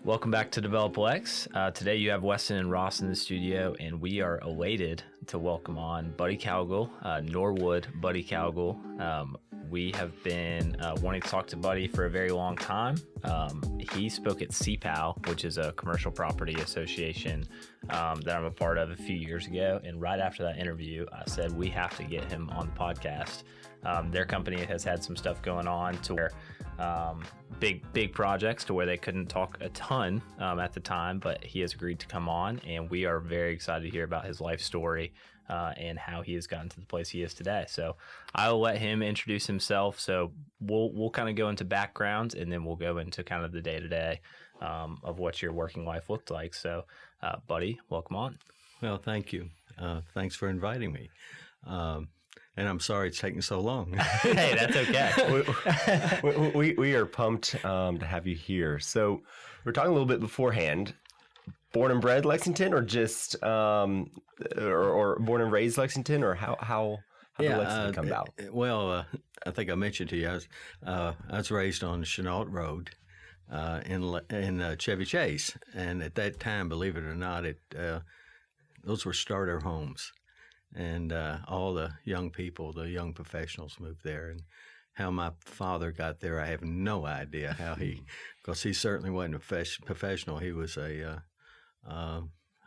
Welcome back to DevelopLex. Today you have Weston and Ross in the studio, and we are elated to welcome on Buddy Cowgill, Norwood Buddy Cowgill. We have been wanting to talk to Buddy for a very long time. He spoke at CPAL, which is a commercial property association that I'm a part of a few years ago. And right after that interview, I said, we have to get him on the podcast. Their company has had some stuff going on to where big projects to where they couldn't talk a ton at the time, but he has agreed to come on, and we are very excited to hear about his life story and how he has gotten to the place he is today. So I'll let him introduce himself. So we'll kind of go into backgrounds, and then we'll go into kind of the day-to-day of what your working life looked like. So Buddy, welcome on. Well, thank you. Thanks for inviting me. And I'm sorry it's taking so long. Hey, that's okay. we are pumped to have you here. So we're talking a little bit beforehand. Born and bred Lexington, or just or born and raised Lexington, or how did Lexington come about? Well, I think I mentioned to you I was raised on Chenault Road in Chevy Chase, and at that time, believe it or not, those were starter homes. And all the young people, the young professionals moved there. And how my father got there, I have no idea how because he certainly wasn't a professional. He was a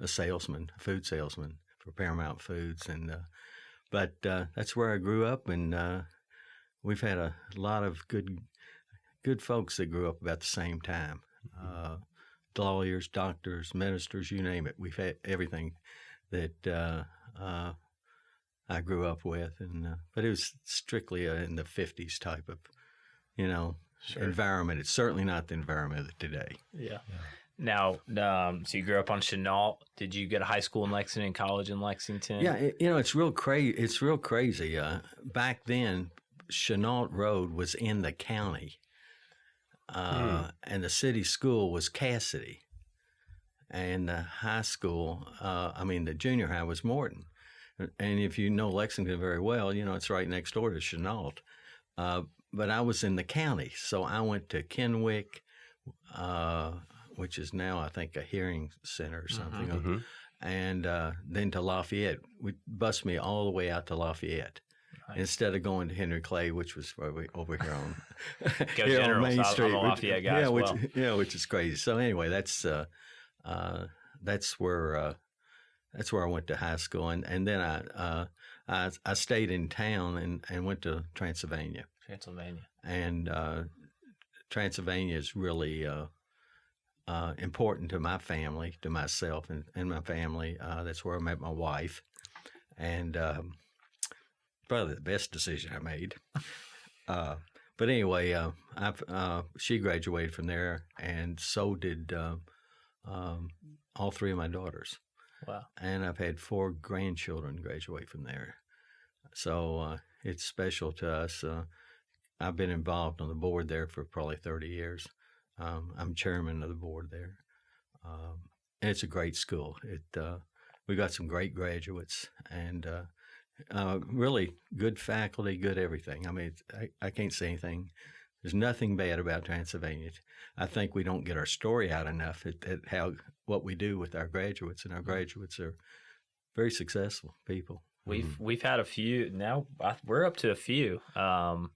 salesman, a food salesman for Paramount Foods. And but that's where I grew up, and we've had a lot of good folks that grew up about the same time. Lawyers, doctors, ministers, you name it. We've had everything that I grew up with, and but it was strictly in the 50s type of, Sure. environment. It's certainly not the environment of today. Yeah. Now, so you grew up on Chenault. Did you go to high school in Lexington, college in Lexington? Yeah, it's real crazy. It's real crazy. Back then, Chenault Road was in the county, and the city school was Cassidy, and the high school, the junior high was Morton. And if you know Lexington very well, it's right next door to Chenault. But I was in the county, so I went to Kenwick, which is now, I think, a hearing center or something, Mm-hmm. and then to Lafayette. We bused me all the way out to Lafayette. Nice. Instead of going to Henry Clay, which was over here on Go General, on Main Street. I'm a Lafayette guy as well. Which is crazy. So anyway, that's where I went to high school, and then I stayed in town and went to Transylvania. And Transylvania is really important to my family, to myself and my family. That's where I met my wife, and probably the best decision I made. But anyway, she graduated from there, and so did all three of my daughters. Wow. And I've had 4 grandchildren graduate from there. So it's special to us. I've been involved on the board there for probably 30 years. I'm chairman of the board there. And it's a great school. We got some great graduates and really good faculty, good everything. I mean, I can't say anything. There's nothing bad about Transylvania. I think we don't get our story out enough at what we do with our graduates, and our graduates are very successful people. We've had a few now. We're up to a few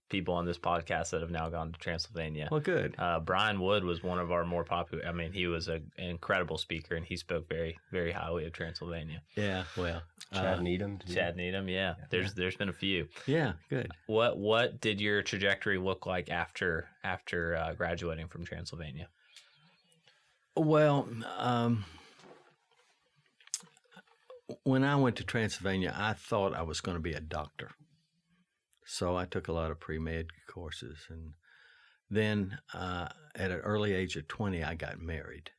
people on this podcast that have now gone to Transylvania. Well, good. Brian Wood was one of our more popular. I mean, he was an incredible speaker, and he spoke very, very highly of Transylvania. Yeah, well, Chad Needham. Chad Needham, yeah. There's been a few. Yeah, good. What did your trajectory look like after graduating from Transylvania? Well, when I went to Transylvania, I thought I was going to be a doctor. So I took a lot of pre-med courses. And then at an early age of 20, I got married.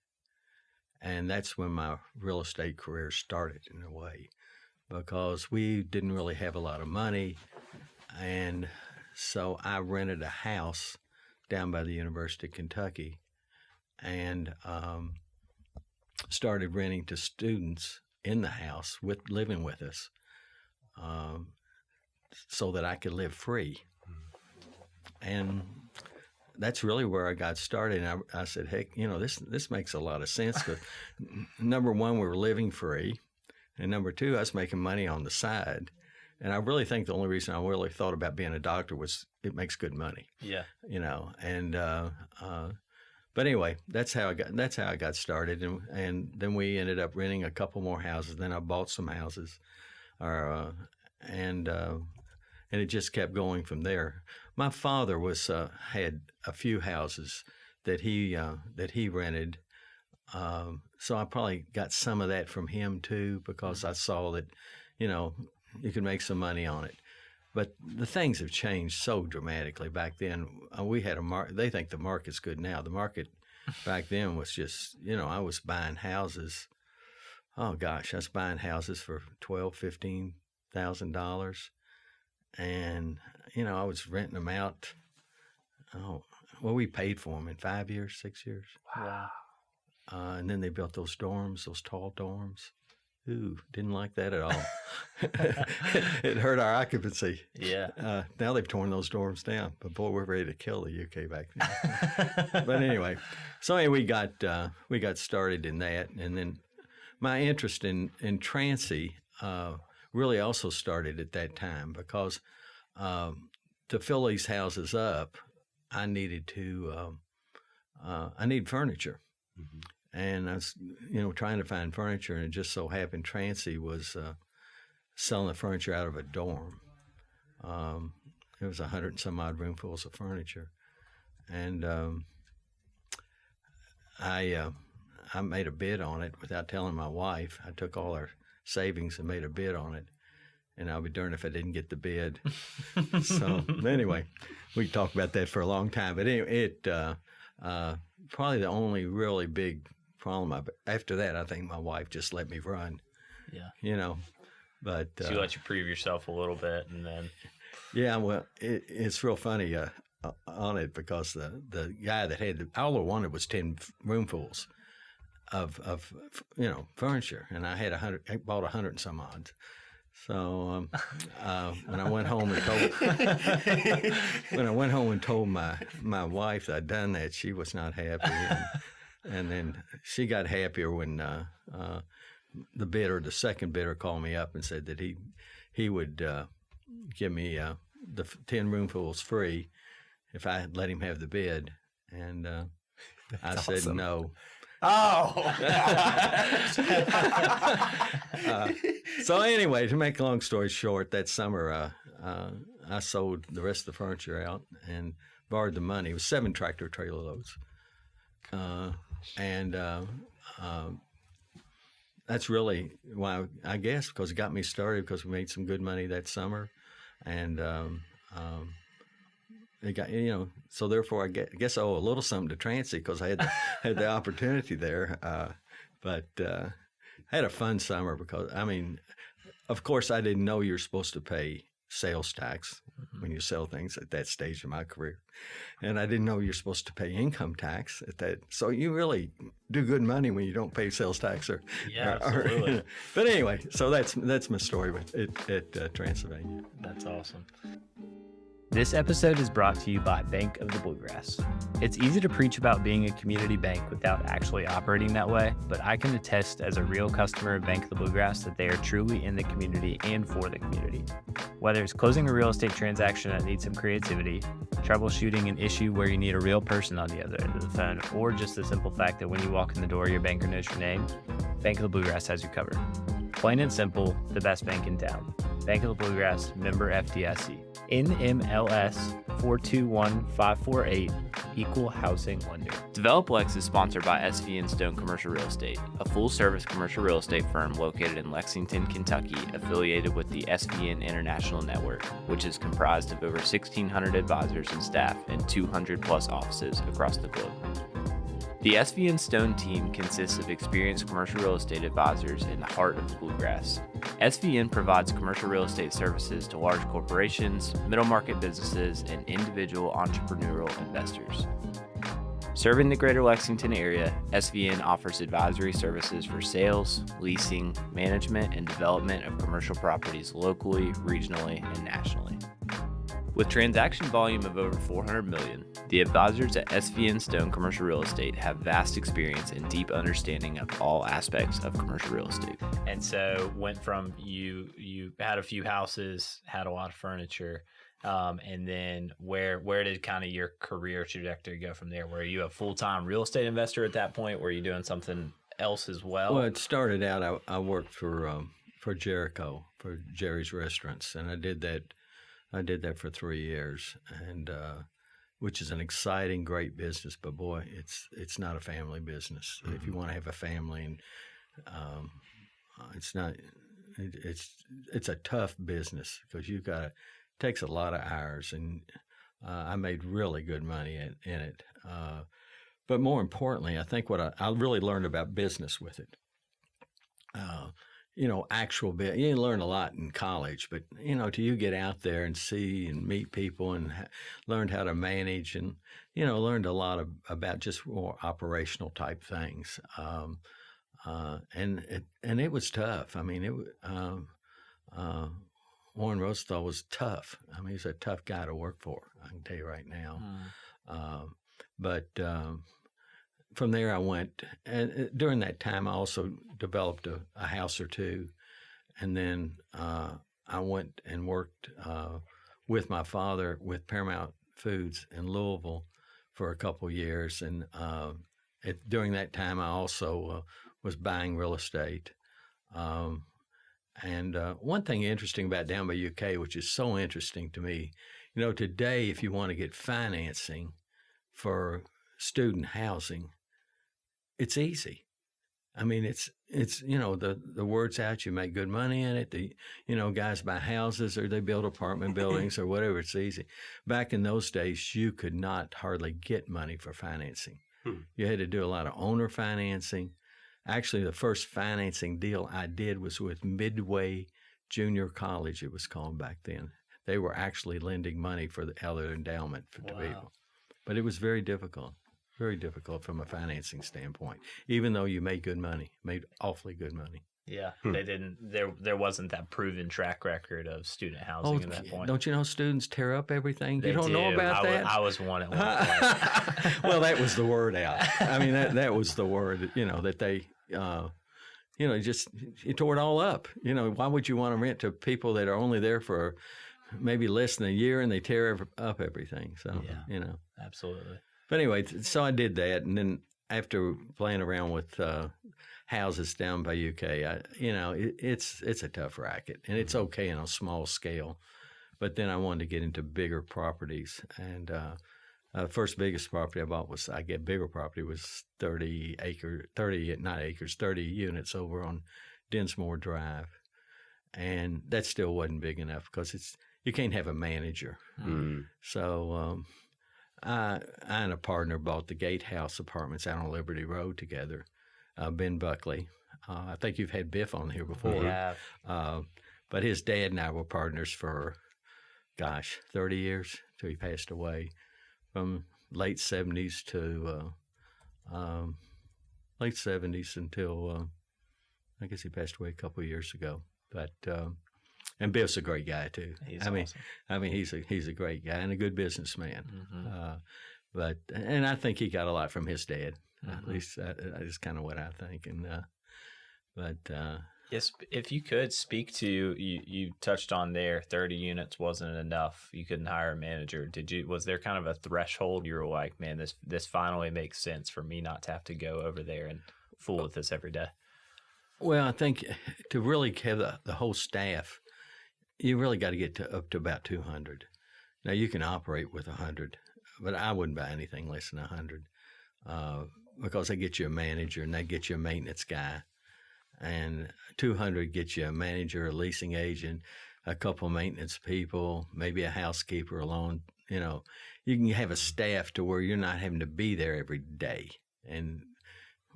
And that's when my real estate career started in a way, because we didn't really have a lot of money. And so I rented a house down by the University of Kentucky and started renting to students in the house living with us, so that I could live free. And that's really where I got started. And I said, heck, this makes a lot of sense. Because number one, we were living free. And number two, I was making money on the side. And I really think the only reason I really thought about being a doctor was it makes good money. Yeah. And but anyway, that's how I got started. And then we ended up renting a couple more houses. Then I bought some houses, and it just kept going from there. My father had a few houses that he rented. So I probably got some of that from him too, because I saw that, you could make some money on it. But the things have changed so dramatically. Back then, we had they think the market's good now. The market back then was just, I was buying houses. Oh gosh, I was buying houses for $12,000, $15,000, and I was renting them out. We paid for them in 5 years, 6 years. Wow. And then they built those dorms, those tall dorms. Ooh, didn't like that at all. It hurt our occupancy. Yeah. Now they've torn those dorms down, but boy, we're ready to kill the UK back then. But anyway, we got started in that, and then my interest in transit really also started at that time, because to fill these houses up, I needed furniture. Mm-hmm. And I was, trying to find furniture, and it just so happened Trancy was selling the furniture out of a dorm. It was 100 and some odd roomfuls of furniture, and I made a bid on it without telling my wife. I took all our savings and made a bid on it, and I'll be darned if I didn't get the bid. So anyway, we can talk about that for a long time. But it probably the only really big problem. After that, I think my wife just let me run. Yeah. But she let you prove yourself a little bit, and then. Yeah, well, it's real funny on it, because the guy that had all I wanted was 10 roomfuls of furniture, and I had I bought 100 and some odd. So when I went home and told my wife that I'd done that, she was not happy. And then she got happier when the second bidder called me up and said that he would give me the 10 roomfuls free if I let him have the bid. And I said awesome. No. Oh! So anyway, to make a long story short, that summer I sold the rest of the furniture out and borrowed the money. It was 7 tractor trailer loads. And that's really why, I guess, because it got me started, because we made some good money that summer. And it got, so therefore I guess I owe a little something to Trancy, because I had the opportunity there. But I had a fun summer, because, of course, I didn't know you're supposed to pay sales tax when you sell things at that stage of my career. And I didn't know you're supposed to pay income tax at that. So you really do good money when you don't pay sales tax. Absolutely. But anyway, so that's my story at Transylvania. That's awesome. This episode is brought to you by Bank of the Bluegrass. It's easy to preach about being a community bank without actually operating that way, but I can attest as a real customer of Bank of the Bluegrass that they are truly in the community and for the community. Whether it's closing a real estate transaction that needs some creativity, troubleshooting an issue where you need a real person on the other end of the phone, or just the simple fact that when you walk in the door, your banker knows your name, Bank of the Bluegrass has you covered. Plain and simple, the best bank in town. Bank of the Bluegrass, member FDIC. NMLS 421548, Equal Housing Lender. DevelopLex is sponsored by SVN Stone Commercial Real Estate, a full-service commercial real estate firm located in Lexington, Kentucky, affiliated with the SVN International Network, which is comprised of over 1,600 advisors and staff and 200-plus offices across the globe. The SVN Stone team consists of experienced commercial real estate advisors in the heart of the Bluegrass. SVN provides commercial real estate services to large corporations, middle market businesses, and individual entrepreneurial investors. Serving the greater Lexington area, SVN offers advisory services for sales, leasing, management, and development of commercial properties locally, regionally, and nationally. With transaction volume of over 400 million, the advisors at SVN Stone Commercial Real Estate have vast experience and deep understanding of all aspects of commercial real estate. And so went from you had a few houses, had a lot of furniture, and then where did kind of your career trajectory go from there? Were you a full-time real estate investor at that point? Were you doing something else as well? Well, it started out, I worked for Jericho, for Jerry's Restaurants, and I did that for 3 years, and which is an exciting, great business. But boy, it's not a family business. Mm-hmm. If you want to have a family, and it's not. It's a tough business because takes a lot of hours, and I made really good money in it. But more importantly, I think what I really learned about business with it. Actual bit. You learn a lot in college, but till you get out there and see and meet people and learned how to manage, and learned a lot about just more operational type things. And it was tough. I mean, Warren Rosenthal was tough. I mean, he's a tough guy to work for. I can tell you right now. But from there, I went, and during that time, I also developed a house or two, and then I went and worked with my father with Paramount Foods in Louisville for a couple years, and during that time, I also was buying real estate. And one thing interesting about down by UK, which is so interesting to me, today, if you want to get financing for student housing, it's easy. I mean, it's the word's out. You make good money in it. Guys buy houses or they build apartment buildings or whatever. It's easy. Back in those days, you could not hardly get money for financing. You had to do a lot of owner financing. Actually, the first financing deal I did was with Midway Junior College, it was called back then. They were actually lending money for out of their endowment to people. But it was very difficult from a financing standpoint, even though you made good money, made awfully good money. Yeah, they didn't. There wasn't that proven track record of student housing at that point. Don't you know students tear up everything? You don't know about that? I was one at one point. Well, that was the word out. I mean, that was the word. That they, just you tore it all up. Why would you want to rent to people that are only there for maybe less than a year and they tear up everything? So absolutely. But anyway, so I did that, and then after playing around with houses down by UK, it's a tough racket, and it's okay on a small scale. But then I wanted to get into bigger properties, and first biggest property I bought was 30 units over on Dinsmore Drive, and that still wasn't big enough because you can't have a manager. So I and a partner bought the Gatehouse Apartments out on Liberty Road together, Ben Buckley. I think you've had Biff on here before. Yeah. But his dad and I were partners for, 30 years till he passed away, from late 70s to late 70s until I guess he passed away a couple of years ago. But and Biff's a great guy too. He's a great guy and a good businessman. But I think he got a lot from his dad. At least that is kind of what I think. And yes, if you could speak to you touched on there, 30 units wasn't enough. You couldn't hire a manager. Was there kind of a threshold you were like, man, this finally makes sense for me not to have to go over there and fool with this every day? Well, I think to really have the whole staff, you really got to get up to about 200. Now, you can operate with 100, but I wouldn't buy anything less than 100 because they get you a manager and they get you a maintenance guy. And 200 gets you a manager, a leasing agent, a couple maintenance people, maybe a housekeeper alone. You can have a staff to where you're not having to be there every day and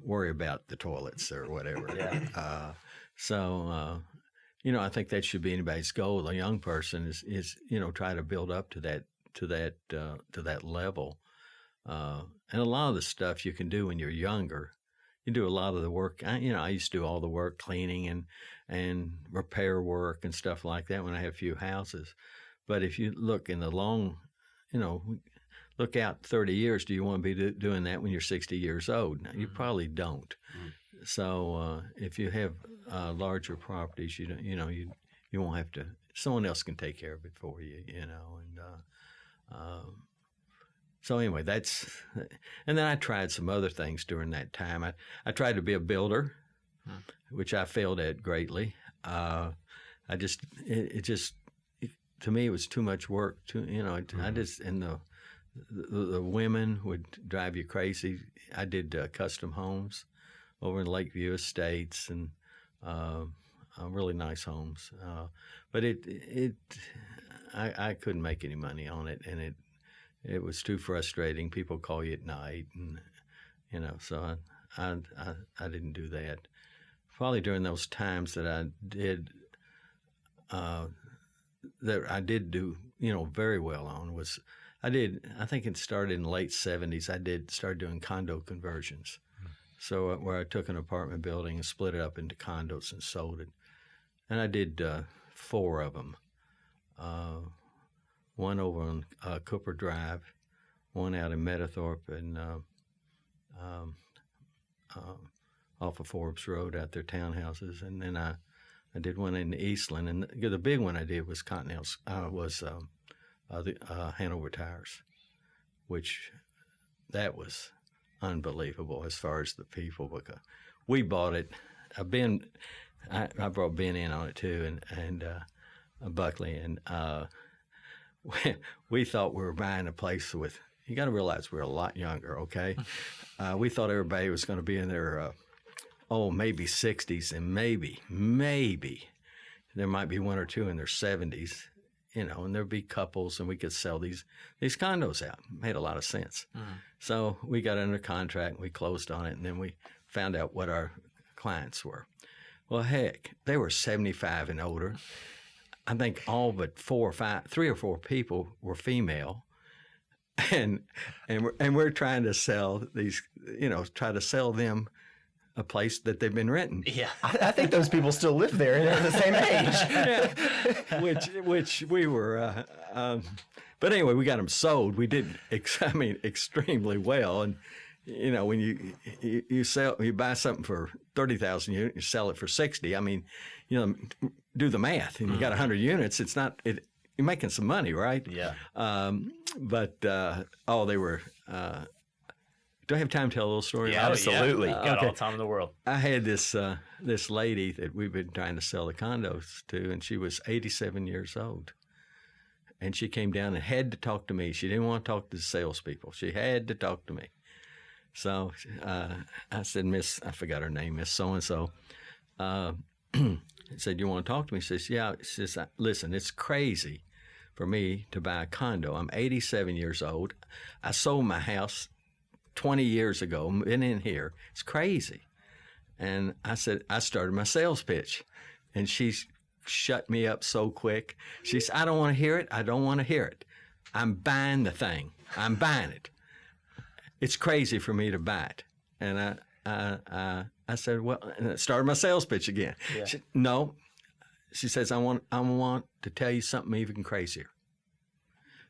worry about the toilets or whatever. Yeah. I think that should be anybody's goal. A young person is try to build up to that level. And a lot of the stuff you can do when you're younger. You do a lot of the work. I used to do all the work, cleaning and repair work and stuff like that when I had a few houses. But if you look in the long, look out 30 years, do you want to be doing that when you're 60 years old? Now, you probably don't. So if you have larger properties, you won't have to. Someone else can take care of it for you, And so anyway, and then I tried some other things during that time. I tried to be a builder, which I failed at greatly. To me, it was too much work. I just, and the women would drive you crazy. I did custom homes over in Lakeview Estates and really nice homes. But I couldn't make any money on it, and it was too frustrating. People call you at night, and so I didn't do that. Probably during those times that I did do very well on was I think it started in the late 70s. I started doing condo conversions. So where I took an apartment building and split it up into condos and sold it. And I did 4 of them. One over on Cooper Drive, one out in Meadowthorpe and off of Forbes Road out there, townhouses. And then I did one in Eastland. And the big one I did was Hanover Tires, which that was unbelievable as far as the people, because we bought it. I brought Ben in on it too, and Buckley, and we thought we were buying a place with. You got to realize we're a lot younger, okay? We thought everybody was going to be in their maybe 60s, and maybe there might be 1 or 2 in their 70s, and there'd be couples, and we could sell these condos out. Made a lot of sense. So we got under contract, and we closed on it, and then we found out what our clients were. Well, heck, they were 75 and older. I think all but 3 or 4 people were female, and we're trying to sell these, try to sell them a place that they've been renting. Yeah, I think those people still live there and they're the same age. which we were. But anyway, we got them sold. We did, extremely well. And when you buy something for 30,000 units, you sell it for 60. Do the math. And you got 100 units. It's not. You're making some money, right? Yeah. They were. Do I have time to tell a little story? Yeah, absolutely. Yeah. Got all the time in the world. I had this lady that we've been trying to sell the condos to, and she was 87 years old. And she came down and had to talk to me. She didn't want to talk to the salespeople. She had to talk to me. So I said, I forgot her name, Miss So-and-so. I said, you want to talk to me? She says, yeah. She says, listen, it's crazy for me to buy a condo. I'm 87 years old. I sold my house 20 years ago, been in here. It's crazy. And I said, I started my sales pitch. And she shut me up so quick. She said, I don't want to hear it. I don't want to hear it. I'm buying the thing. I'm buying it. It's crazy for me to buy it. And I said, well, and I started my sales pitch again. Yeah. She said, no. She says, I want to tell you something even crazier.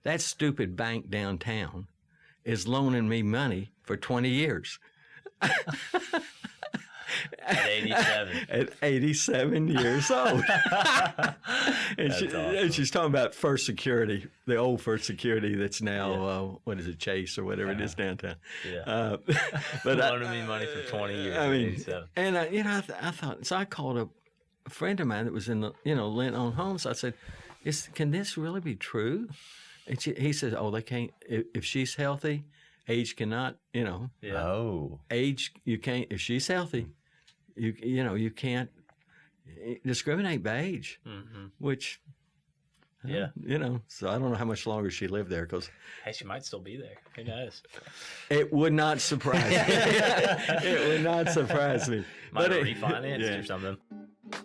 That stupid bank downtown is loaning me money for 20 years. At 87. At 87 years old. And awesome. She's talking about First Security, the old First Security that's now, Chase or whatever it is downtown. Yeah. But loaning me money for 20 years. And I thought, so I called a friend of mine that was in the, Lent-owned homes. I said, can this really be true? And he said, they can't, if she's healthy, age cannot, Yeah. Oh. Age, you can't, if she's healthy, you can't discriminate by age, which, so I don't know how much longer she lived there because. Hey, she might still be there. Who knows? It would not surprise me. It would not surprise me. Might have refinanced or something.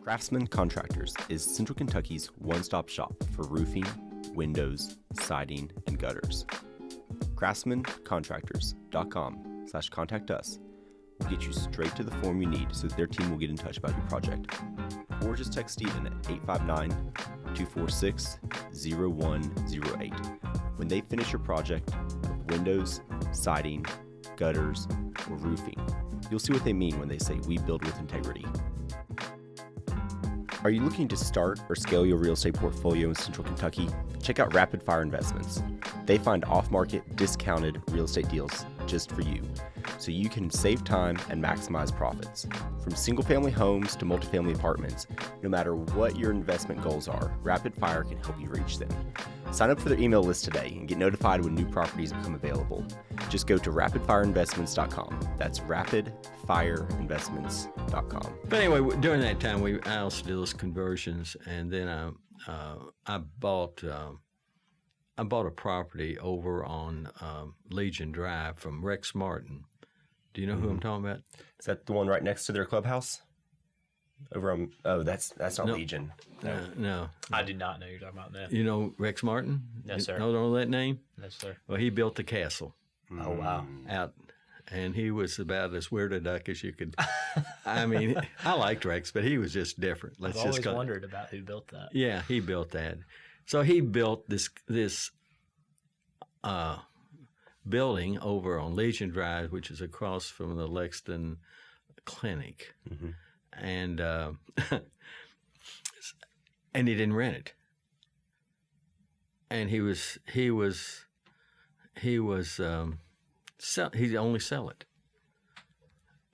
Craftsmen Contractors is Central Kentucky's one-stop shop for roofing, windows, siding, and gutters. CraftsmenContractors.com/contact us will get you straight to the form you need so that their team will get in touch about your project. Or just text Stephen at 246-0108. When they finish your project with windows, siding, gutters, or roofing, you'll see what they mean when they say we build with integrity. Are you looking to start or scale your real estate portfolio in Central Kentucky? Check out Rapid Fire Investments. They find off-market, discounted real estate deals just for you, so you can save time and maximize profits. From single-family homes to multifamily apartments, no matter what your investment goals are, Rapid Fire can help you reach them. Sign up for their email list today and get notified when new properties become available. Just go to rapidfireinvestments.com. That's rapidfireinvestments.com. But anyway, during that time, I also did those conversions, and then I bought a property over on Legion Drive from Rex Martin. Do you know who I'm talking about? Is that the one right next to their clubhouse? Over on that's not Legion. No. I did not know you're talking about that. You know Rex Martin? No, sir. Don't know that name? No, sir. Well, he built the castle. Oh, wow. Out, and he was about as weird a duck as you could. I mean, I liked Rex, but he was just different. I've always wondered about who built that. Yeah, he built that. So he built this building over on Legion Drive, which is across from the Lexington Clinic, and and he didn't rent it, and he only sell it,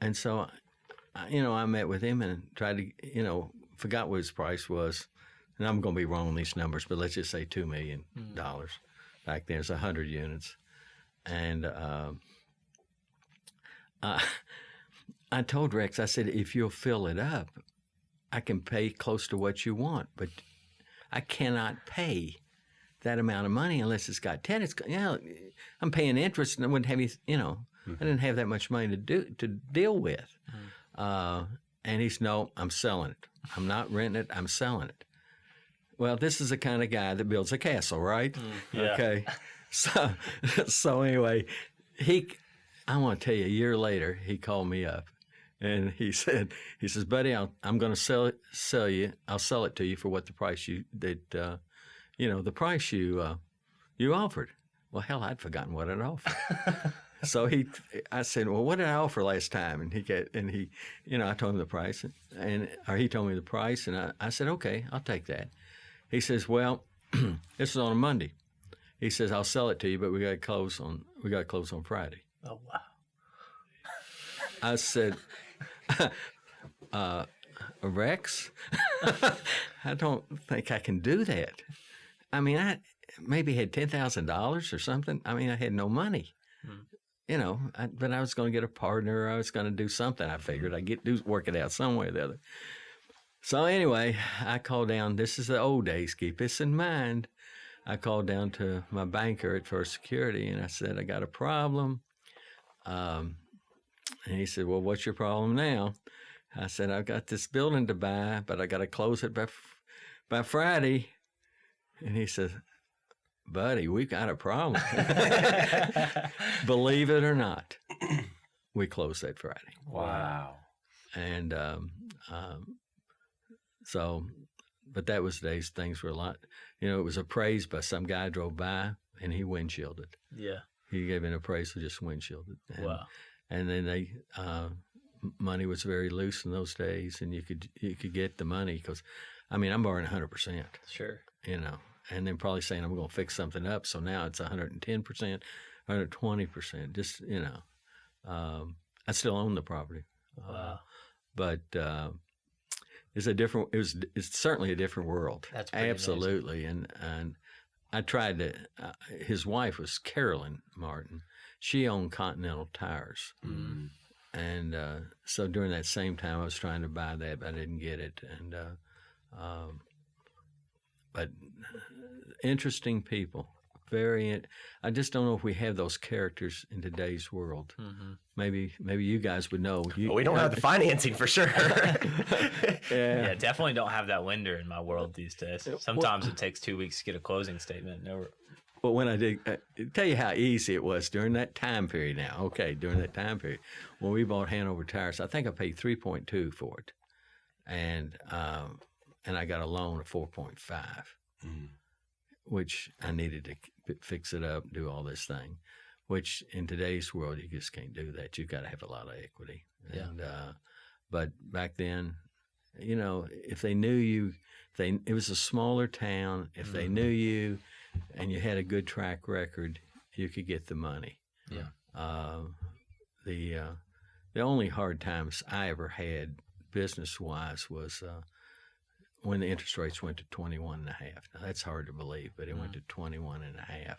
and so I met with him and tried to forgot what his price was, and I'm going to be wrong on these numbers, but let's just say $2 million back then. It's 100 units, and I told Rex, I said, if you'll fill it up, I can pay close to what you want, but I cannot pay that amount of money unless it's got tenants. I'm paying interest, and I wouldn't have I didn't have that much money to deal with. And he said, no, I'm selling it. I'm not renting it. I'm selling it. Well, this is the kind of guy that builds a castle, right? Yeah. Okay. So anyway, I want to tell you, a year later, he called me up, and he says, buddy, I'm going to sell you. I'll sell it to you for what the price the price you offered. Well, hell, I'd forgotten what I'd offered. So I said, well, what did I offer last time? And I told him the price, or he told me the price, and I said, okay, I'll take that. He says, well, this is on a Monday. He says, I'll sell it to you, but we got to close on Friday. Oh, wow. I said, Rex, I don't think I can do that. I mean, I maybe had $10,000 or something. I mean, I had no money, but I was going to get a partner. I was going to do something. I figured I'd work it out some way or the other. So anyway, I called down. This is the old days. Keep this in mind. I called down to my banker at First Security, and I said, I got a problem. And he said, well, what's your problem now? I said, I've got this building to buy, but I got to close it by Friday. And he said, buddy, we got a problem. Believe it or not, we closed that Friday. Wow. And but that was the days things were a lot. It was appraised by some guy drove by, and he windshielded. Yeah. He gave an appraisal, just windshielded. Wow. And then money was very loose in those days, and you could get the money because, I'm borrowing 100%. Sure. And then probably saying I'm going to fix something up, so now it's 110%, 120%. Just I still own the property. Wow. But it's certainly a different world. That's absolutely amazing. And I tried to. His wife was Carolyn Martin. She owned Continental Tires, and so during that same time, I was trying to buy that, but I didn't get it. And but interesting people, I just don't know if we have those characters in today's world. Mm-hmm. Maybe you guys would know. We don't have the financing for sure. Yeah, definitely don't have that lender in my world these days. Sometimes it takes 2 weeks to get a closing statement. But when I did, tell you how easy it was during that time period now. Okay, during that time period. When we bought Hanover Tires, I think I paid $3.2 for it. And and I got a loan of 4.5, which I needed to fix it up, do all this thing, which in today's world, you just can't do that. You've got to have a lot of equity. Yeah. And, but back then, you know, if they knew you, it was a smaller town. If they knew you and you had a good track record, you could get the money. Yeah. The only hard times I ever had business-wise was when the interest rates went to 21.5. Now, that's hard to believe, but it went to 21.5.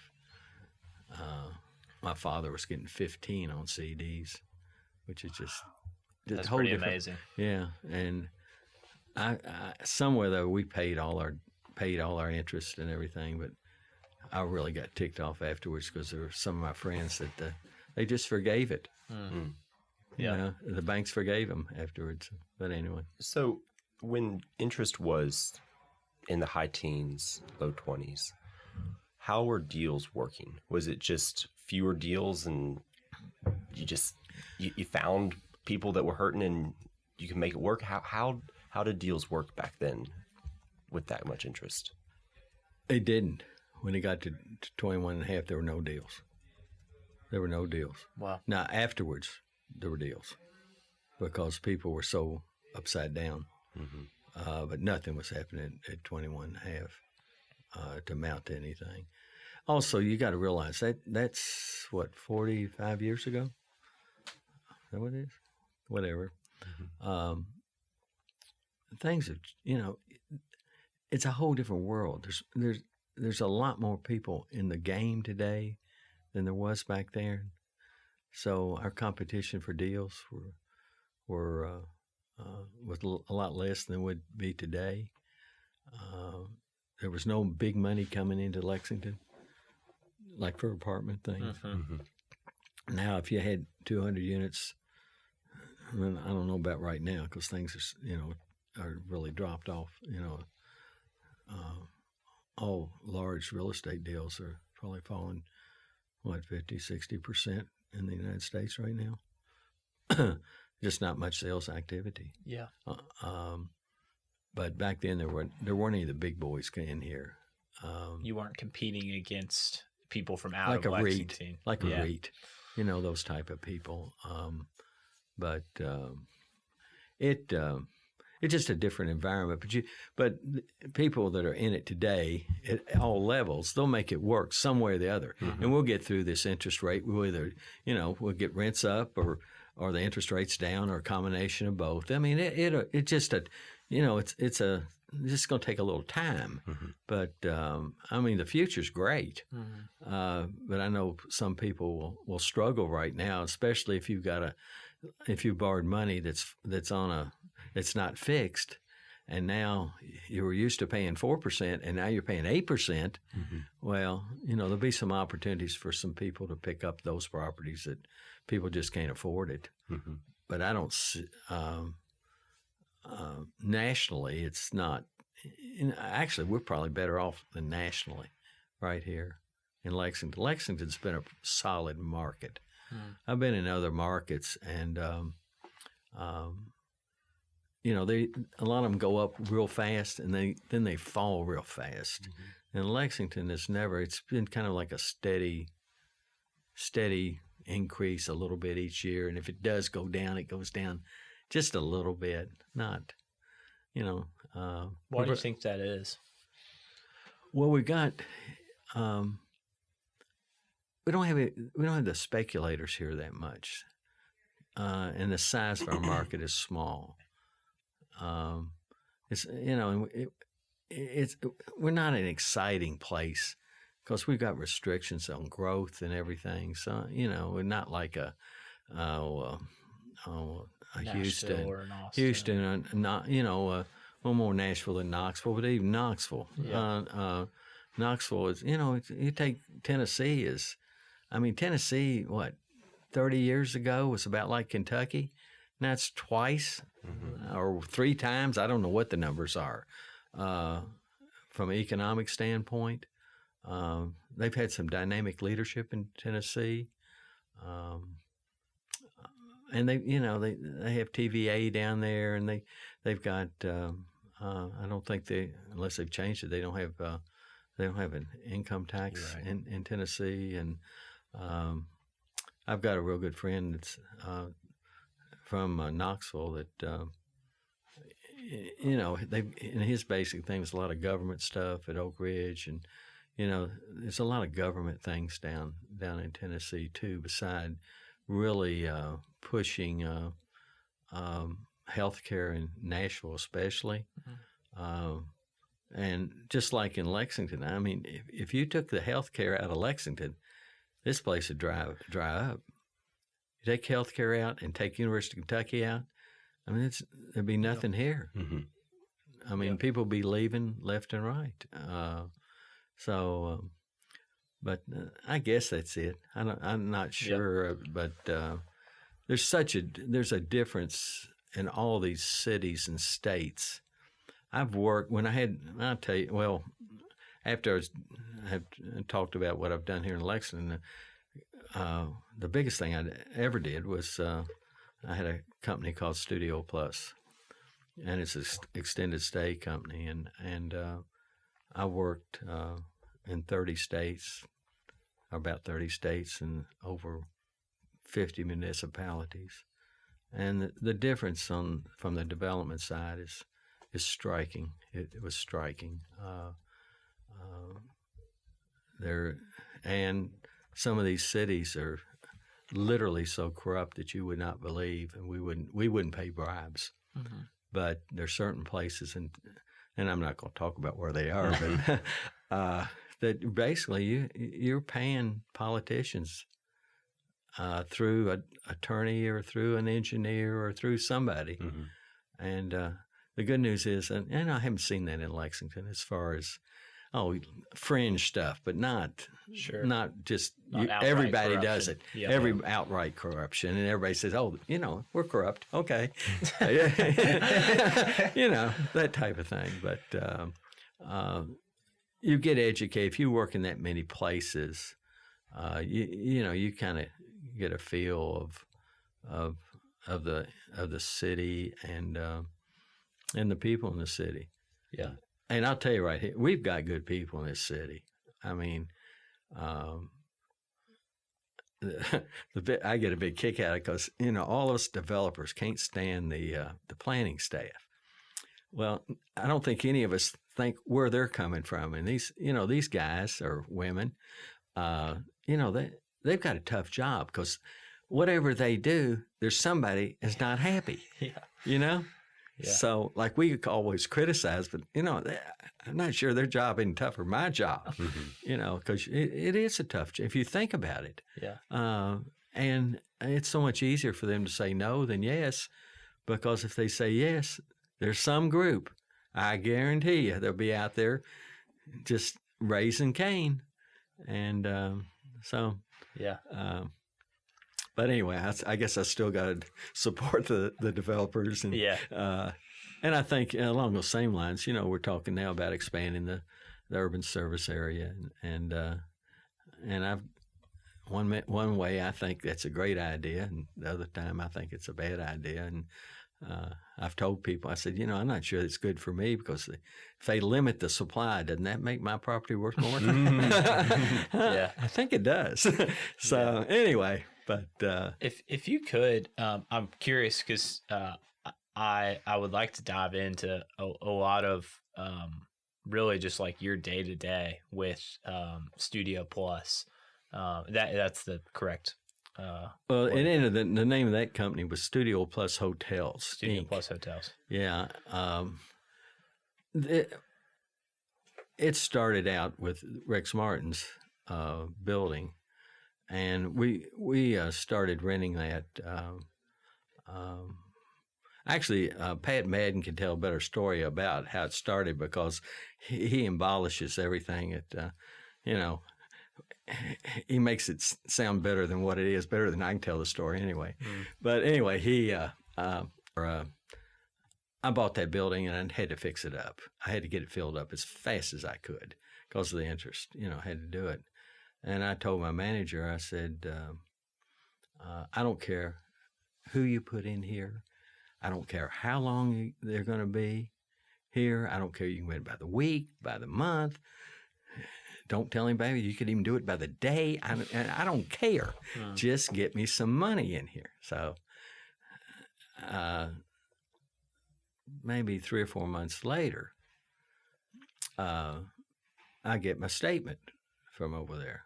My father was getting 15 on CDs, which is just That's whole pretty different- amazing. Yeah, and I somewhere though we paid all our interest and everything, but I really got ticked off afterwards because there were some of my friends that they just forgave it. Yeah. You know, the banks forgave them afterwards. But anyway, So when interest was in the high teens, low 20s, how were deals working? Was it just fewer deals and you found people that were hurting and you can make it work? How did deals work back then with that much interest? it didn't. When it got to 21.5, there were no deals. There were no deals. Wow. Now, afterwards, there were deals because people were so upside down. But nothing was happening at 21.5 to amount to anything. Also, you got to realize that's, 45 years ago? Is that what it is? Whatever. Things have, it's a whole different world. There's a lot more people in the game today than there was back then. So our competition for deals was a lot less than it would be today. There was no big money coming into Lexington, like for apartment things. Now, if you had 200 units, I don't know about right now because things are really dropped off. All large real estate deals are probably falling, 50-60% in the United States right now. Just not much sales activity. Yeah. But back then there weren't any of the big boys in here. You weren't competing against people from out Like of a Lexington. REIT, like a REIT, those type of people. But it's just a different environment. But people that are in it today at all levels, they'll make it work some way or the other. And we'll get through this interest rate. We'll either, we'll get rents up or the interest rates down or a combination of both. I mean, it's just it's just going to take a little time. But the future's great. But I know some people will struggle right now, especially if you borrowed money that's not fixed, and now you were used to paying 4%, and now you're paying 8%. Well, there'll be some opportunities for some people to pick up those properties that people just can't afford it. But I don't see, nationally, it's not. Actually, we're probably better off than nationally right here in Lexington. Lexington's been a solid market. I've been in other markets, and a lot of them go up real fast, and then they fall real fast. And Lexington it's been kind of like a steady increase a little bit each year. And if it does go down, it goes down just a little bit. Not, Why do you think that is? Well, we got. We don't have the speculators here that much, and the size of our market is small. We're not an exciting place because we've got restrictions on growth and everything. So we're not like a Houston or an Austin. Houston, not well, more Nashville than Knoxville, but even Knoxville. Knoxville is you take Tennessee is. Tennessee, 30 years ago was about like Kentucky. Now it's twice or 3 times. I don't know what the numbers are. From an economic standpoint, they've had some dynamic leadership in Tennessee. And they have TVA down there, and they've got I don't think unless they've changed it, they don't have an income tax Right. in Tennessee. And I've got a real good friend that's from Knoxville that and his basic thing was a lot of government stuff at Oak Ridge, and there's a lot of government things down in Tennessee too, beside really pushing healthcare in Nashville especially. And just like in Lexington, I mean, if you took the healthcare out of Lexington, this place would dry up. You take healthcare out and take University of Kentucky out, I mean, there'd be nothing here. Mm-hmm. I mean, people be leaving left and right. But I guess that's it. I'm not sure, but there's a difference in all these cities and states. I've worked I'll tell you, well, after I have talked about what I've done here in Lexington, the biggest thing I ever did was I had a company called Studio Plus, and it's an extended stay company, and I worked in 30 states, about 30 states, and over 50 municipalities. And the difference from the development side is striking. It was striking. And some of these cities are literally so corrupt that you would not believe, and we wouldn't pay bribes. Mm-hmm. But there's certain places, and I'm not going to talk about where they are, but that basically you're paying politicians through an attorney or through an engineer or through somebody. Mm-hmm. And the good news is, and I haven't seen that in Lexington as far as fringe stuff, but not just everybody corruption. Does it. Outright corruption, and everybody says, we're corrupt. Okay, that type of thing. But you get educated if you work in that many places. You kind of get a feel of the city and the people in the city. Yeah. And I'll tell you right here, we've got good people in this city. I mean, I get a big kick out of it because all us developers can't stand the planning staff. Well, I don't think any of us think where they're coming from, and these guys or women, they've got a tough job because whatever they do, there's somebody that's not happy. Yeah. Yeah. So, like, we always criticize, but, I'm not sure their job isn't tougher than my job, because it is a tough job if you think about it. Yeah. And it's so much easier for them to say no than yes, because if they say yes, there's some group, I guarantee you, they'll be out there just raising Cain. And yeah. But anyway, I guess I still got to support the developers. And, and I think along those same lines, we're talking now about expanding the urban service area. And I've one way I think that's a great idea, and the other time I think it's a bad idea. And I've told people, I said, I'm not sure it's good for me because if they limit the supply, doesn't that make my property worth more? Yeah, I think it does. So anyway. But if you could, I'm curious because I would like to dive into a lot of really just like your day to day with Studio Plus. That's the correct. Well, and the name of that company was Studio Plus Hotels. Studio Inc. Plus Hotels. Yeah. It started out with Rex Martin's building. And we started renting that. Actually, Pat Madden can tell a better story about how it started because he embellishes everything. He makes it sound better than what it is, better than I can tell the story anyway. Mm. But anyway, I bought that building and I had to fix it up. I had to get it filled up as fast as I could because of the interest. I had to do it. And I told my manager, I said, I don't care who you put in here. I don't care how long they're going to be. here. I don't care. You can rent it by the week, by the month. Don't tell anybody. You could even do it by the day. I don't care. Just get me some money in here. So maybe 3 or 4 months later, I get my statement from over there.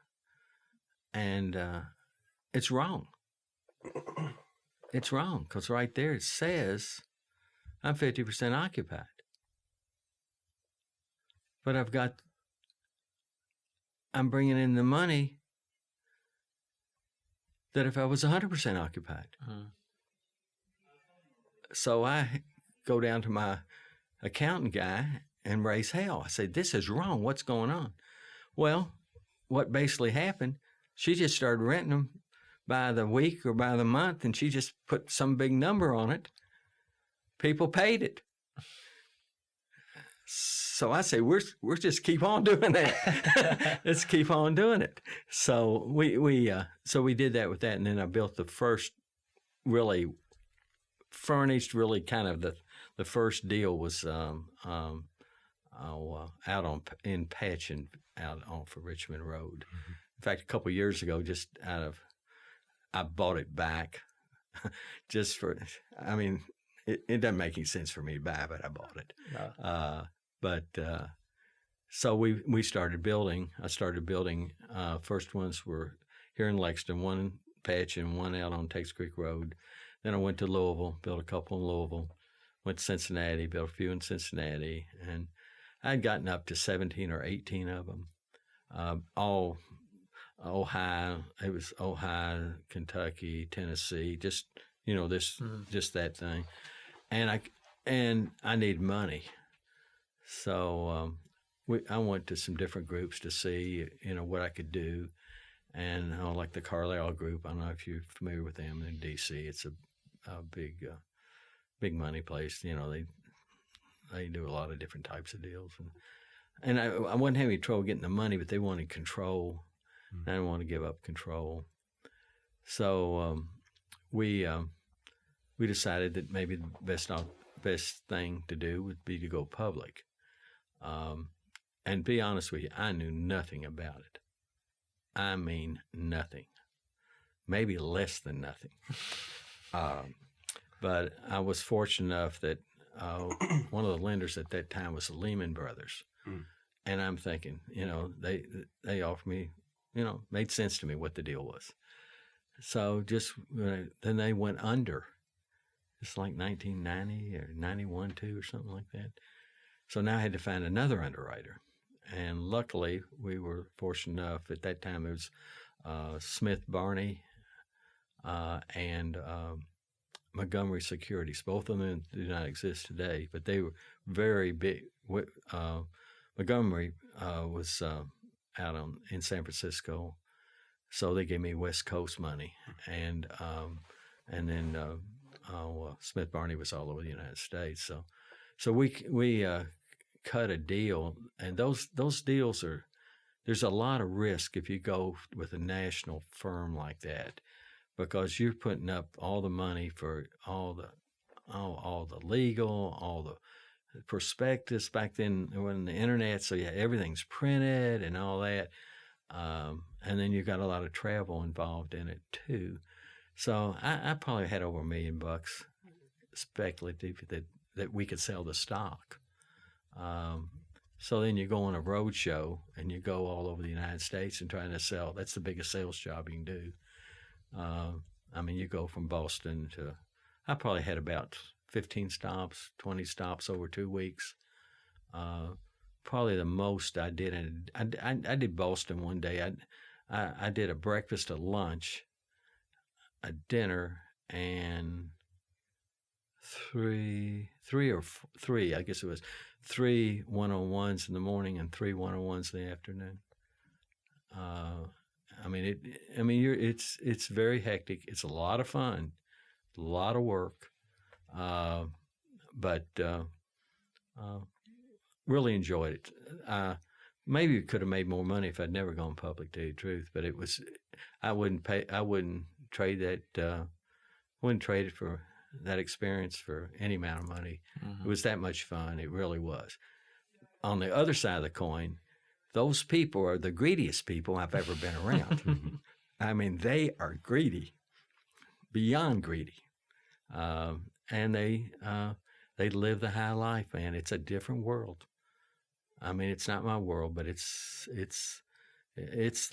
And it's wrong. It's wrong because right there it says I'm 50% occupied. But I'm bringing in the money that if I was 100% occupied. So I go down to my accountant guy and raise hell. I say, this is wrong. What's going on? Well, what basically happened, she just started renting them by the week or by the month, and she just put some big number on it. People paid it. So I say, we're just keep on doing that. Let's keep on doing it. So we did that with that, and then I built the first really furnished, really kind of the first deal was out in Patchen out off of Richmond Road. Mm-hmm. In fact, a couple of years ago, I bought it back just for. I mean, it doesn't make any sense for me to buy, but I bought it. No. So we started building. I started building. First ones were here in Lexington, one in Patchen, one out on Texas Creek Road. Then I went to Louisville, built a couple in Louisville. Went to Cincinnati, built a few in Cincinnati, and I'd gotten up to 17 or 18 of them, all Ohio. It was Ohio, Kentucky, Tennessee, just just that thing, and I need money, so I went to some different groups to see what I could do, and like the Carlisle group. I don't know if you're familiar with them in D.C. It's a big money place. They do a lot of different types of deals, and I wasn't having any trouble getting the money, but they wanted control. Mm-hmm. I didn't want to give up control, so we decided that maybe the best thing to do would be to go public. And be honest with you, I knew nothing about it. I mean, nothing. Maybe less than nothing. But I was fortunate enough that one of the lenders at that time was the Lehman Brothers. Mm. And I'm thinking, they offered me, made sense to me what the deal was. So then they went under. It's like 1990 or 91, 2 or something like that. So now I had to find another underwriter. And luckily, we were fortunate enough. At that time, it was Smith Barney and Montgomery Securities. Both of them do not exist today, but they were very big. Montgomery was out in San Francisco, so they gave me West Coast money, and then Smith Barney was all over the United States. So we cut a deal, and those deals there's a lot of risk if you go with a national firm like that, because you're putting up all the money for all the legal, all the prospectus. Back then when the internet, so yeah, everything's printed and all that, and then you got a lot of travel involved in it too. So I probably had over $1 million speculative that we could sell the stock. So then you go on a road show and you go all over the United States and trying to sell. That's the biggest sales job you can do. You go from Boston to, I probably had about 15 stops, 20 stops over 2 weeks. Probably the most I did, I did Boston one day. I did a breakfast, a lunch, a dinner, and three, I guess it was 3 one-on-ones in the morning and 3 one-on-ones in the afternoon. It's very hectic. It's a lot of fun, a lot of work, but really enjoyed it. Maybe we could have made more money if I'd never gone public, to tell you the truth. But it was, I wouldn't trade that. Wouldn't trade it for that experience for any amount of money. It was that much fun. It really was. On the other side of the coin, those people are the greediest people I've ever been around. I mean, they are greedy, beyond greedy, and they live the high life, man. It's a different world. I mean, it's not my world, but it's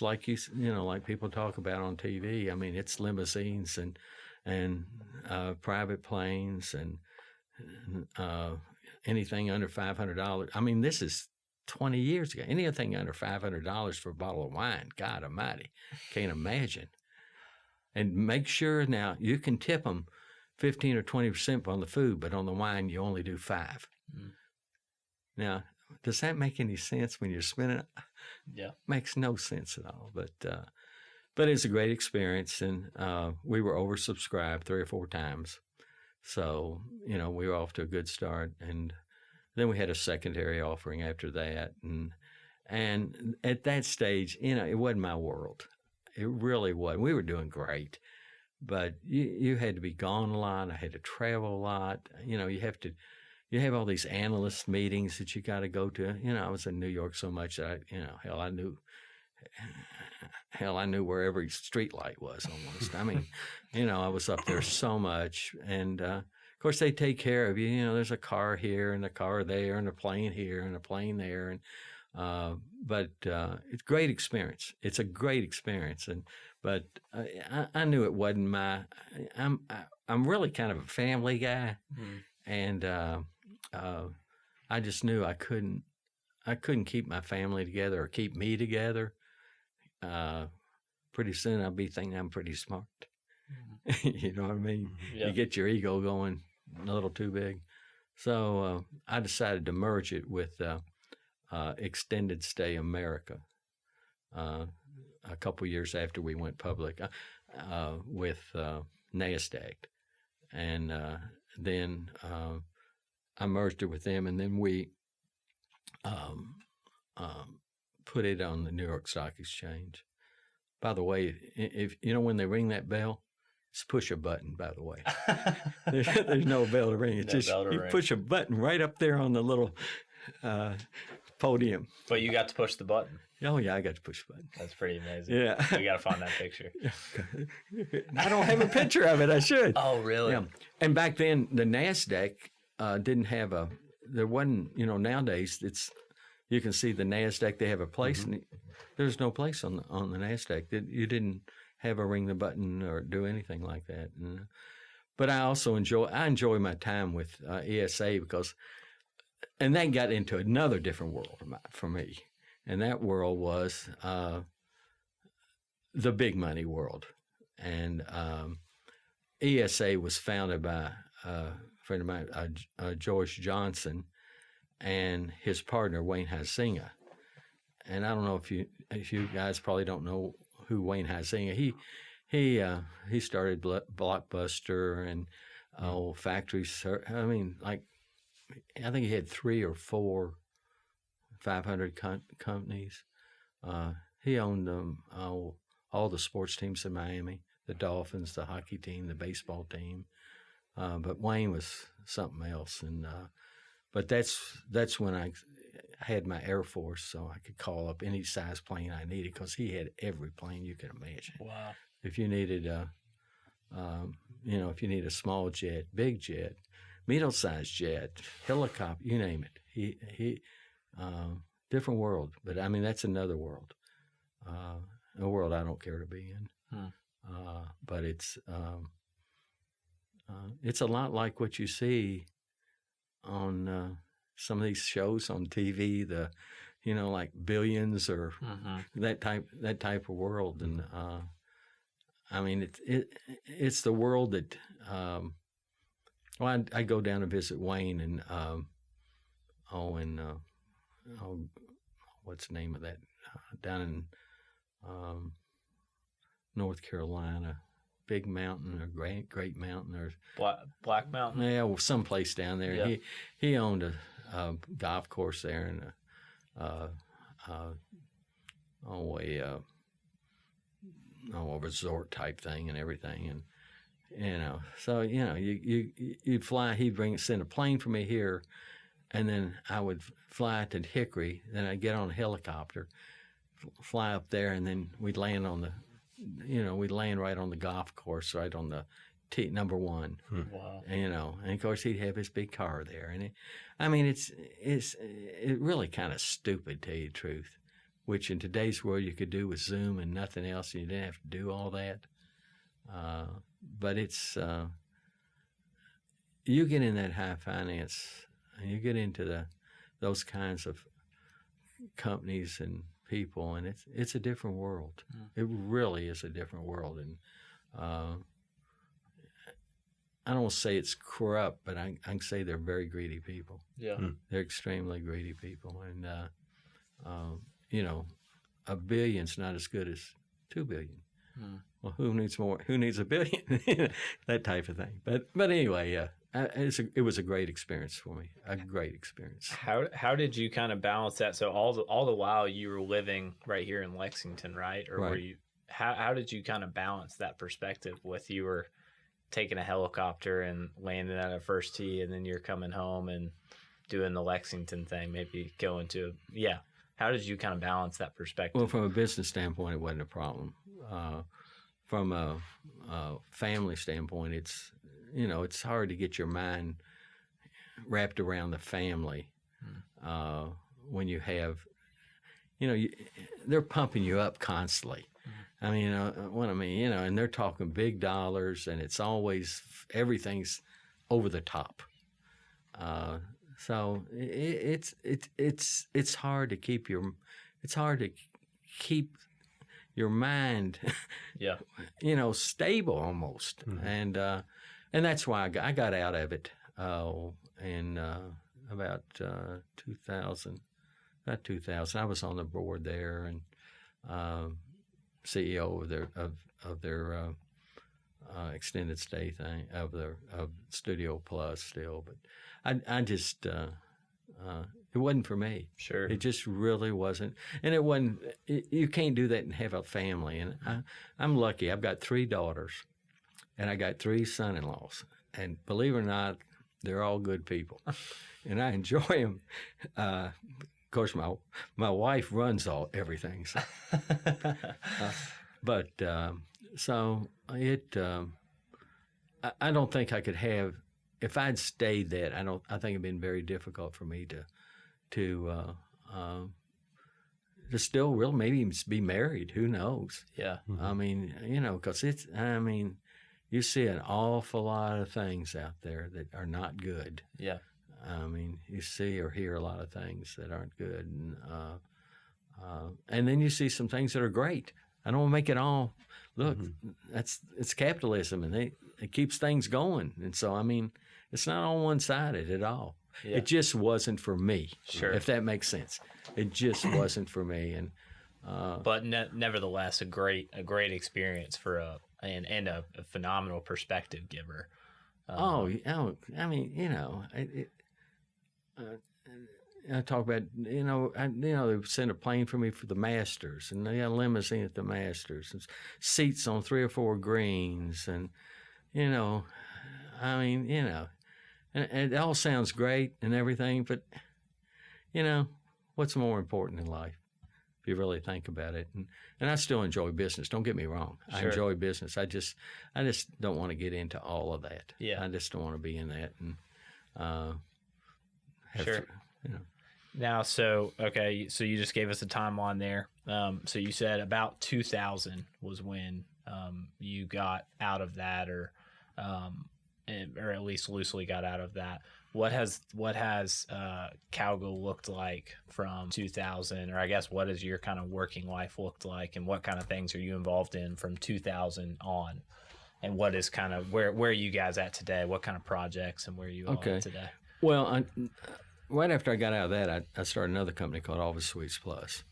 like like people talk about on TV. I mean, it's limousines and private planes and anything under $500. I mean, this is 20 years ago. Anything under $500 for a bottle of wine, God Almighty, can't imagine. And make sure now you can tip them 15 or 20% on the food, but on the wine you only do 5. Now, does that make any sense when you're spending it? Yeah, makes no sense at all. But it's a great experience, and we were oversubscribed 3 or 4 times, so we were off to a good start. And then we had a secondary offering after that, and at that stage, it wasn't my world. It really wasn't. We were doing great, but you had to be gone a lot. I had to travel a lot. You have all these analyst meetings that you got to go to. I was in New York so much that I knew where every street light was almost. I mean, I was up there so much, and of course they take care of you. There's a car here and a car there and a plane here and a plane there, and but it's a great experience. It's a great experience, but I knew it wasn't my. I'm really kind of a family guy, and I just knew I couldn't keep my family together or keep me together. Pretty soon I'll be thinking I'm pretty smart. You know what I mean? Yeah. You get your ego going a little too big. So I decided to merge it with Extended Stay America a couple years after we went public with NASDAQ. And then I merged it with them, and then we put it on the New York Stock Exchange. By the way, if when they ring that bell, just push a button. By the way, there's no bell to ring. It's push a button right up there on the little podium. But you got to push the button. Oh yeah, I got to push the button. That's pretty amazing. Yeah, we got to find that picture. I don't have a picture of it. I should. Oh really? Yeah. And back then, the NASDAQ didn't have a. There wasn't. Nowadays it's. You can see the NASDAQ. They have a place, and there's no place on the NASDAQ. You didn't have a ring the button or do anything like that. But I also enjoy my time with ESA and that got into another different world for me, and that world was the big money world. And ESA was founded by a friend of mine, George Johnson, and his partner Wayne Huizinga. And I don't know if you guys probably don't know who Wayne Huizinga. He started Blockbuster and factories. I mean, I think he had 3 or 4 500 companies. He owned all the sports teams in Miami, the Dolphins, the hockey team, the baseball team. But Wayne was something else, and but that's when I had my Air Force, so I could call up any size plane I needed because he had every plane you can imagine. Wow! If you needed if you need a small jet, big jet, middle-sized jet, helicopter, you name it. He different world, but I mean that's another world, a world I don't care to be in. But it's a lot like what you see on some of these shows on TV, like Billions or that type of world. And I mean, it's the world that. I go down and visit Wayne and what's the name of that down in North Carolina. Big mountain or great mountain or Black Mountain. Yeah, well, someplace down there. Yeah. He owned a golf course there and a resort type thing and everything. And So you'd fly. He'd send a plane for me here, and then I would fly to Hickory. Then I'd get on a helicopter, fly up there, and then we'd land we'd land right on the golf course, right on the number one. Wow. And of course he'd have his big car there, and it really kind of stupid, to tell you the truth. Which in today's world you could do with Zoom and nothing else, and you didn't have to do all that. But it's you get in that high finance, and you get into those kinds of companies and people, and it's a different world. It really is a different world, and I don't want to say it's corrupt, but I can say they're very greedy people. Yeah, they're extremely greedy people, and $1 billion's not as good as $2 billion. Well, who needs more? Who needs $1 billion? That type of thing. But anyway, it was a great experience for me. A great experience. How did you kind of balance that? So all the while you were living right here in Lexington, right? Or were you? How did you kind of balance that perspective with you were taking a helicopter and landing at a first tee, and then you're coming home and doing the Lexington thing, maybe going to How did you kind of balance that perspective? Well, from a business standpoint, it wasn't a problem. From a family standpoint, it's hard to get your mind wrapped around the family when you have, they're pumping you up constantly. I mean, and they're talking big dollars, and it's always everything's over the top. So it's hard to keep your mind, stable almost, and that's why I got out of it in about 2000. About 2000, I was on the board there and CEO of their extended stay thing of Studio Plus still, but I just it wasn't for me. Sure. It just really wasn't. And it wasn't, you can't do that and have a family. And I'm lucky. I've got 3 daughters and I got 3 son-in-laws. And believe it or not, they're all good people. And I enjoy them. Of course, my wife runs everything. So. So I don't think I could have, if I'd stayed that, I think it'd been very difficult for me to still really maybe even be married. Who knows? Yeah. I mean, because you see an awful lot of things out there that are not good. Yeah. I mean, you see or hear a lot of things that aren't good, and then you see some things that are great. I don't want to make it all. Look, it's capitalism, and it keeps things going, and so it's not on one-sided at all. Yeah. It just wasn't for me. Sure. If that makes sense. It just wasn't for me, and but nevertheless, a great experience for a phenomenal perspective giver. I talk about, they sent a plane for me for the Masters, and they got a limousine at the Masters, and seats on 3 or 4 greens, and, and it all sounds great and everything, but, what's more important in life, if you really think about it? And I still enjoy business. Don't get me wrong. Sure. I enjoy business. I just don't want to get into all of that. Yeah. I just don't want to be in that. And sure. Now, so you just gave us a timeline there. So you said about 2000 was when you got out of that, or at least loosely got out of that. What has Cowgill looked like from 2000, or I guess what has your kind of working life looked like, and what kind of things are you involved in from 2000 on, and what is kind of where are you guys at today? What kind of projects and where are you all at today? Well, right after I got out of that, I started another company called Office Suites Plus,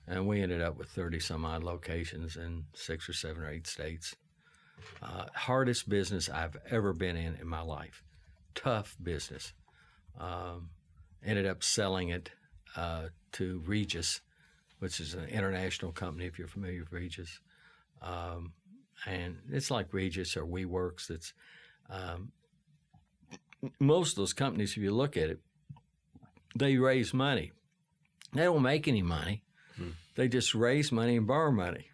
and we ended up with 30 some odd locations in 6 or 7 or 8 states. Hardest business I've ever been in my life. Tough business. Ended up selling it to Regis, which is an international company, if you're familiar with Regis. and it's like Regis or WeWorks. It's most of those companies, if you look at it, they raise money. They don't make any money. They just raise money and borrow money.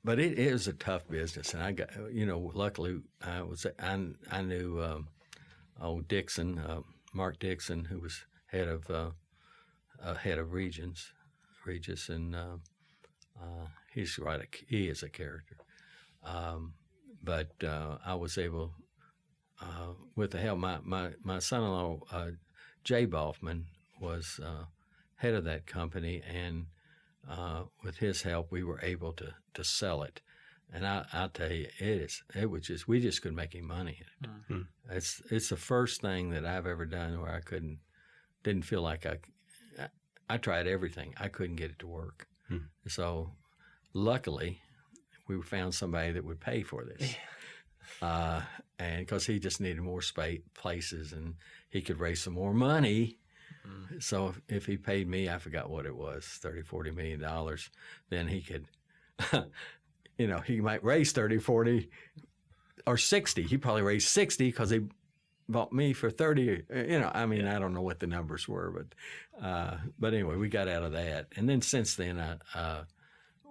But it is a tough business, and I got, luckily I knew old Dixon, Mark Dixon, who was head of Regis, and he is a character. But I was able, with the help, my son-in-law Jay Boffman was head of that company, and with his help, we were able to sell it. And I'll tell you, we just couldn't make any money in it. Mm-hmm. It's the first thing that I've ever done where I didn't feel like I tried everything. I couldn't get it to work. Mm-hmm. So luckily, we found somebody that would pay for this. And because he just needed more places, and he could raise some more money. Mm-hmm. So if he paid me, I forgot what it was, $30-40 million, then he could, he might raise 30, 40, or 60. He probably raised 60 because he bought me for 30. I don't know what the numbers were, but anyway, we got out of that. And then since then,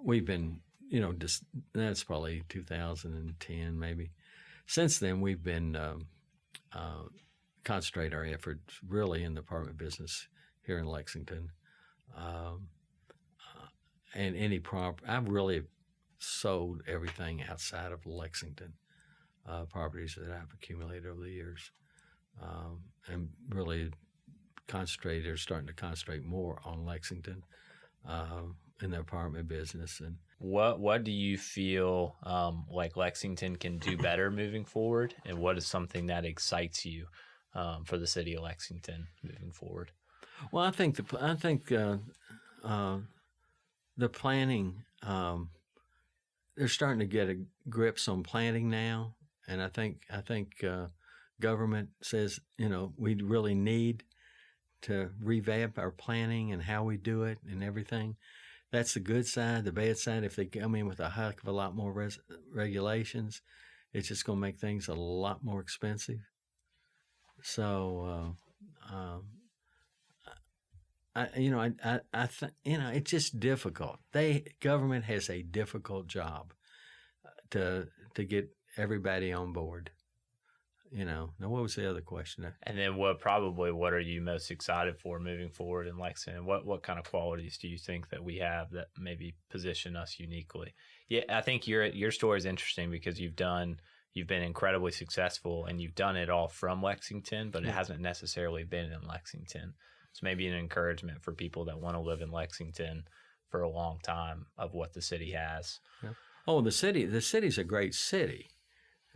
we've been, that's probably 2010 maybe. Since then, we've been concentrate our efforts really in the apartment business here in Lexington. And I've really sold everything outside of Lexington, properties that I've accumulated over the years. And really starting to concentrate more on Lexington in the apartment business. And what do you feel like Lexington can do better moving forward, and what is something that excites you for the city of Lexington moving forward? Well, I think the planning, they're starting to get a grips on planning now, and I think government says we really need to revamp our planning and how we do it and everything. That's the good side. The bad side, if they come in with a heck of a lot more regulations, it's just going to make things a lot more expensive. So, it's just difficult. Government has a difficult job to get everybody on board. Now what was the other question? And then what are you most excited for moving forward in Lexington? What kind of qualities do you think that we have that maybe position us uniquely? Yeah, I think your story is interesting because you've been incredibly successful, and you've done it all from Lexington, but it hasn't necessarily been in Lexington. So maybe an encouragement for people that want to live in Lexington for a long time of what the city has. Yeah. Oh, the city's a great city.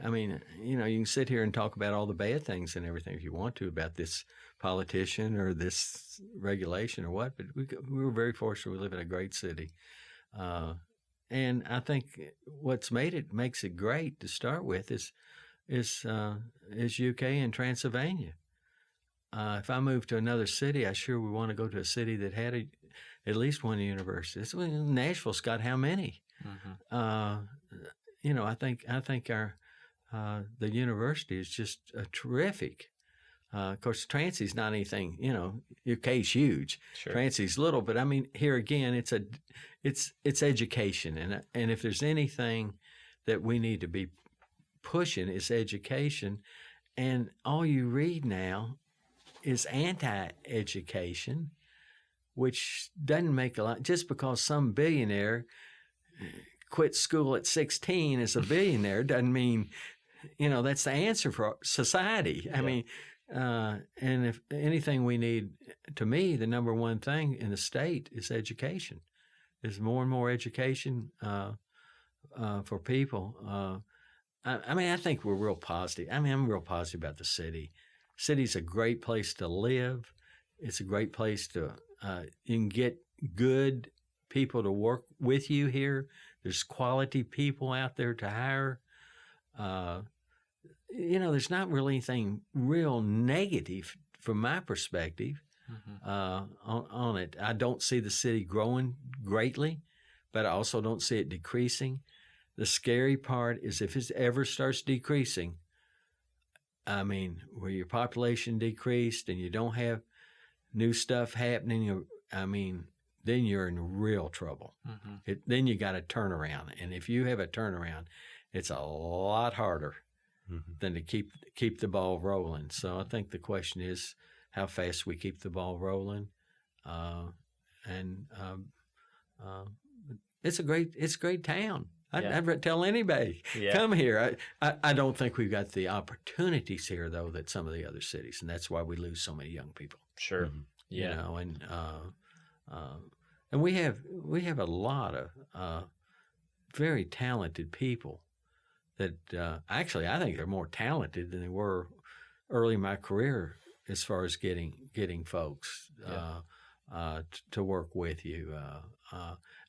I mean, you can sit here and talk about all the bad things and everything if you want to about this politician or this regulation or what, but we were very fortunate. We live in a great city. And I think what's makes it great to start with is UK and Transylvania. If I move to another city, I sure would want to go to a city that had at least one university. Nashville's got how many? Mm-hmm. I think our the university is just terrific. Of course, Trancey's not anything. UK's huge. Sure. Trancey's little, but I mean, here again, it's education, and if there's anything that we need to be pushing, it's education. And all you read now is anti-education, which doesn't make a lot. Just because some billionaire quit school at 16 as a billionaire doesn't mean that's the answer for society. I mean. And if anything we need, to me, the number one thing in the state is education. There's more and more education for people. I think we're real positive. I'm real positive about the city. City's a great place to live. It's a great place to, you can get good people to work with you here. There's quality people out there to hire. There's not really anything real negative from my perspective on it. I don't see the city growing greatly, but I also don't see it decreasing. The scary part is if it ever starts decreasing, I mean, where your population decreased and you don't have new stuff happening, I mean, then you're in real trouble. Mm-hmm. Then you got a turnaround. And if you have a turnaround, it's a lot harder than to keep the ball rolling. So I think the question is how fast we keep the ball rolling. It's a great town. I'd tell anybody, come here. I don't think we've got the opportunities here, though, that some of the other cities, and that's why we lose so many young people. Sure. You know, and we have a lot of very talented people that actually I think they're more talented than they were early in my career as far as getting folks to work with you.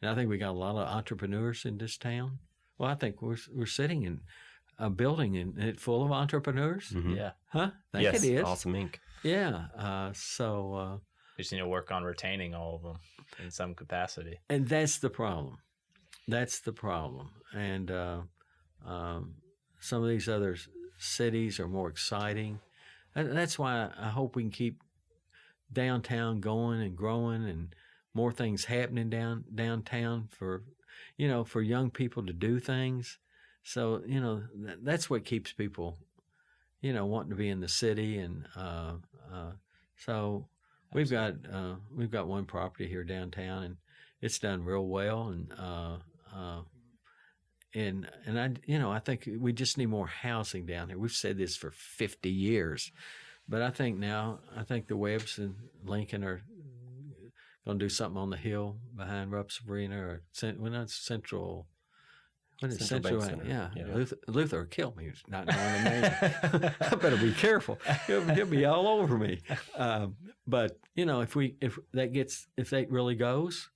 And I think we got a lot of entrepreneurs in this town. Well, I think we're sitting in a building and it's full of entrepreneurs. Mm-hmm. Yeah. Huh? I think it is. Awesome Inc. Yeah. So you just need to work on retaining all of them in some capacity. And that's the problem. And some of these other cities are more exciting. And that's why I hope we can keep downtown going and growing and more things happening downtown for young people to do things. So, that's what keeps people, wanting to be in the city. And so we've got one property here downtown, and it's done real well. And I think we just need more housing down here. We've said this for 50 years, but I think the Webbs and Lincoln are going to do something on the hill behind Rupp's Arena or Central. When it's Central, yeah. Luther will kill me not knowing the name. I better be careful. He'll be all over me. But if that really goes,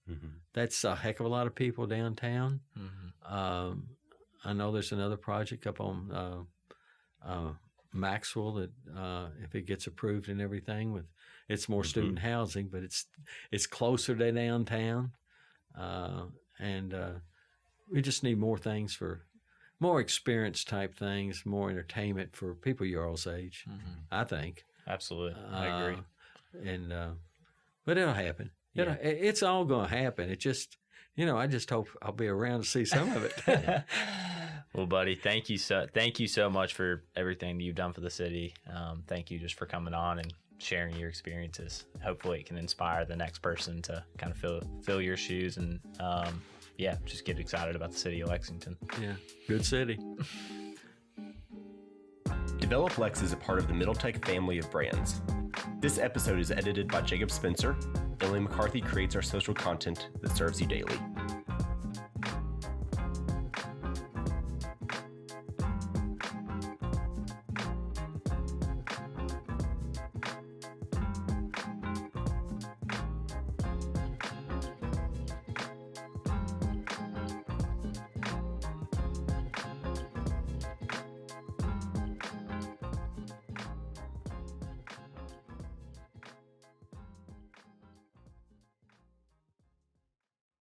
that's a heck of a lot of people downtown. Mm-hmm. I know there's another project up on Maxwell that if it gets approved and everything, it's more student housing, but it's closer to downtown, and we just need more things for more experience type things, more entertainment for people your all's age. Mm-hmm. I think absolutely, I agree. But it'll happen. Yeah. It's all going to happen. It just, I just hope I'll be around to see some of it. Well, buddy, thank you so much for everything that you've done for the city. Thank you just for coming on and sharing your experiences. Hopefully it can inspire the next person to kind of fill your shoes and just get excited about the city of Lexington. Yeah, good city. DevelopLex is a part of the Middletech family of brands. This episode is edited by Jacob Spencer. Emily McCarthy creates our social content that serves you daily.